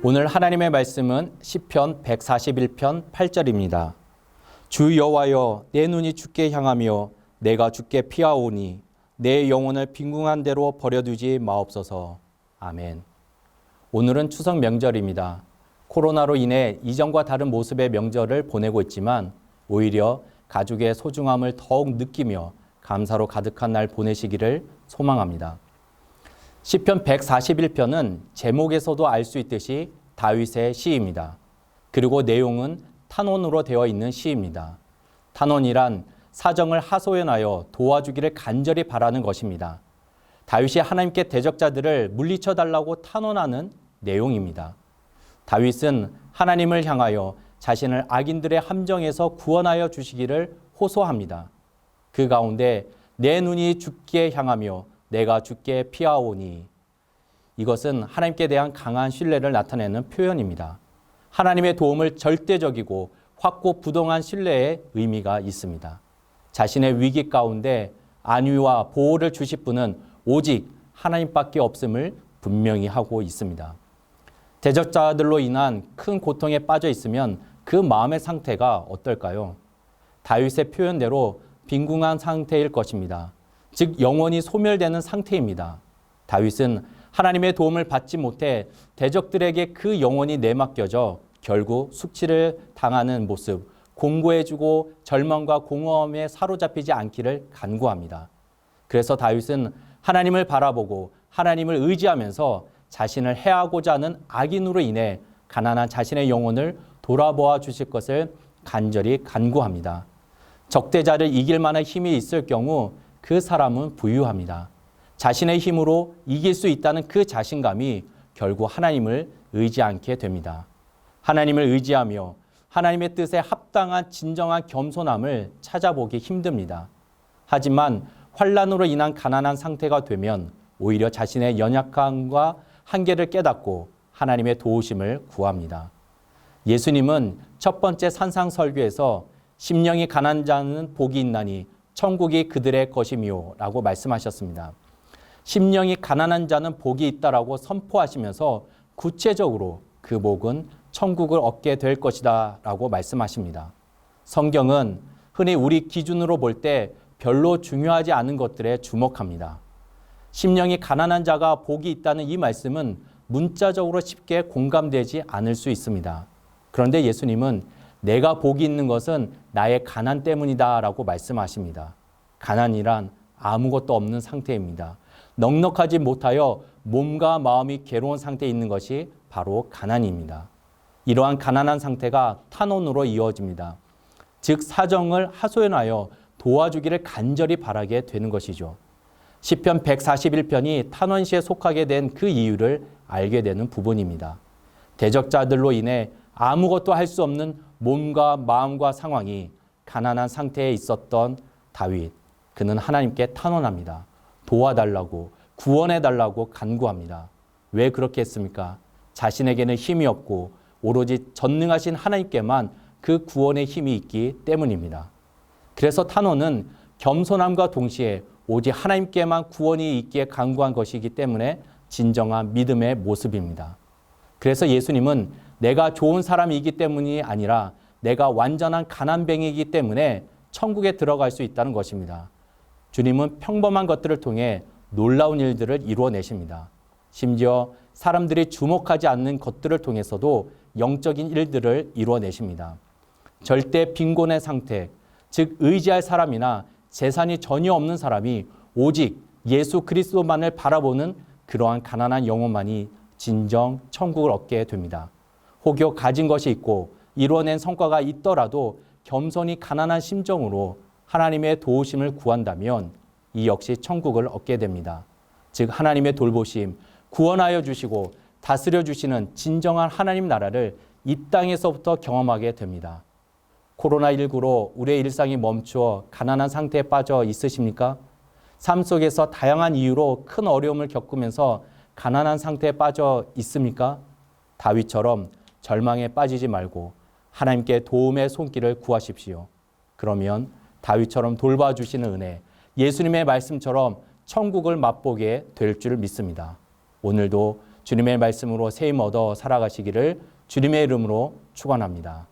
오늘 하나님의 말씀은 시편 141편 8절입니다. 주 여호와여, 내 눈이 주께 향하며 내가 주께 피하오니 내 영혼을 빈궁한 대로 버려두지 마옵소서. 아멘. 오늘은 추석 명절입니다. 코로나로 인해 이전과 다른 모습의 명절을 보내고 있지만 오히려 가족의 소중함을 더욱 느끼며 감사로 가득한 날 보내시기를 소망합니다. 시편 141편은 제목에서도 알 수 있듯이 다윗의 시입니다. 그리고 내용은 탄원으로 되어 있는 시입니다. 탄원이란 사정을 하소연하여 도와주기를 간절히 바라는 것입니다. 다윗이 하나님께 대적자들을 물리쳐 달라고 탄원하는 내용입니다. 다윗은 하나님을 향하여 자신을 악인들의 함정에서 구원하여 주시기를 호소합니다. 그 가운데 내 눈이 주께 향하며 내가 주께 피하오니, 이것은 하나님께 대한 강한 신뢰를 나타내는 표현입니다. 하나님의 도움을 절대적이고 확고부동한 신뢰의 의미가 있습니다. 자신의 위기 가운데 안위와 보호를 주실 분은 오직 하나님밖에 없음을 분명히 하고 있습니다. 대적자들로 인한 큰 고통에 빠져 있으면 그 마음의 상태가 어떨까요? 다윗의 표현대로 빈궁한 상태일 것입니다. 즉 영원히 소멸되는 상태입니다. 다윗은 하나님의 도움을 받지 못해 대적들에게 그 영혼이 내맡겨져 결국 숙치를 당하는 모습, 공고해지고 절망과 공허함에 사로잡히지 않기를 간구합니다. 그래서 다윗은 하나님을 바라보고 하나님을 의지하면서 자신을 해하고자 하는 악인으로 인해 가난한 자신의 영혼을 돌아보아 주실 것을 간절히 간구합니다. 적대자를 이길 만한 힘이 있을 경우 그 사람은 부유합니다. 자신의 힘으로 이길 수 있다는 그 자신감이 결국 하나님을 의지 않게 됩니다. 하나님을 의지하며 하나님의 뜻에 합당한 진정한 겸손함을 찾아보기 힘듭니다. 하지만 환난으로 인한 가난한 상태가 되면 오히려 자신의 연약함과 한계를 깨닫고 하나님의 도우심을 구합니다. 예수님은 첫 번째 산상설교에서 심령이 가난한 자는 복이 있나니 천국이 그들의 것이미요 라고 말씀하셨습니다. 심령이 가난한 자는 복이 있다라고 선포하시면서 구체적으로 그 복은 천국을 얻게 될 것이다 라고 말씀하십니다. 성경은 흔히 우리 기준으로 볼 때 별로 중요하지 않은 것들에 주목합니다. 심령이 가난한 자가 복이 있다는 이 말씀은 문자적으로 쉽게 공감되지 않을 수 있습니다. 그런데 예수님은 내가 복이 있는 것은 나의 가난 때문이다 라고 말씀하십니다. 가난이란 아무것도 없는 상태입니다. 넉넉하지 못하여 몸과 마음이 괴로운 상태에 있는 것이 바로 가난입니다. 이러한 가난한 상태가 탄원으로 이어집니다. 즉 사정을 하소연하여 도와주기를 간절히 바라게 되는 것이죠. 시편 141편이 탄원시에 속하게 된 그 이유를 알게 되는 부분입니다. 대적자들로 인해 아무것도 할 수 없는 몸과 마음과 상황이 가난한 상태에 있었던 다윗, 그는 하나님께 탄원합니다. 도와달라고, 구원해달라고 간구합니다. 왜 그렇게 했습니까? 자신에게는 힘이 없고 오로지 전능하신 하나님께만 그 구원의 힘이 있기 때문입니다. 그래서 탄원은 겸손함과 동시에 오직 하나님께만 구원이 있기에 간구한 것이기 때문에 진정한 믿음의 모습입니다. 그래서 예수님은 내가 좋은 사람이기 때문이 아니라 내가 완전한 가난뱅이이기 때문에 천국에 들어갈 수 있다는 것입니다. 주님은 평범한 것들을 통해 놀라운 일들을 이루어내십니다. 심지어 사람들이 주목하지 않는 것들을 통해서도 영적인 일들을 이루어내십니다. 절대 빈곤의 상태, 즉 의지할 사람이나 재산이 전혀 없는 사람이 오직 예수 그리스도만을 바라보는 그러한 가난한 영혼만이 진정 천국을 얻게 됩니다. 혹여 가진 것이 있고 이루어낸 성과가 있더라도 겸손히 가난한 심정으로 하나님의 도우심을 구한다면 이 역시 천국을 얻게 됩니다. 즉 하나님의 돌보심, 구원하여 주시고 다스려 주시는 진정한 하나님 나라를 이 땅에서부터 경험하게 됩니다. 코로나19로 우리의 일상이 멈추어 가난한 상태에 빠져 있으십니까? 삶 속에서 다양한 이유로 큰 어려움을 겪으면서 가난한 상태에 빠져 있습니까? 다윗처럼 절망에 빠지지 말고 하나님께 도움의 손길을 구하십시오. 그러면 다윗처럼 돌봐주시는 은혜, 예수님의 말씀처럼 천국을 맛보게 될 줄 믿습니다. 오늘도 주님의 말씀으로 새 힘 얻어 살아가시기를 주님의 이름으로 축원합니다.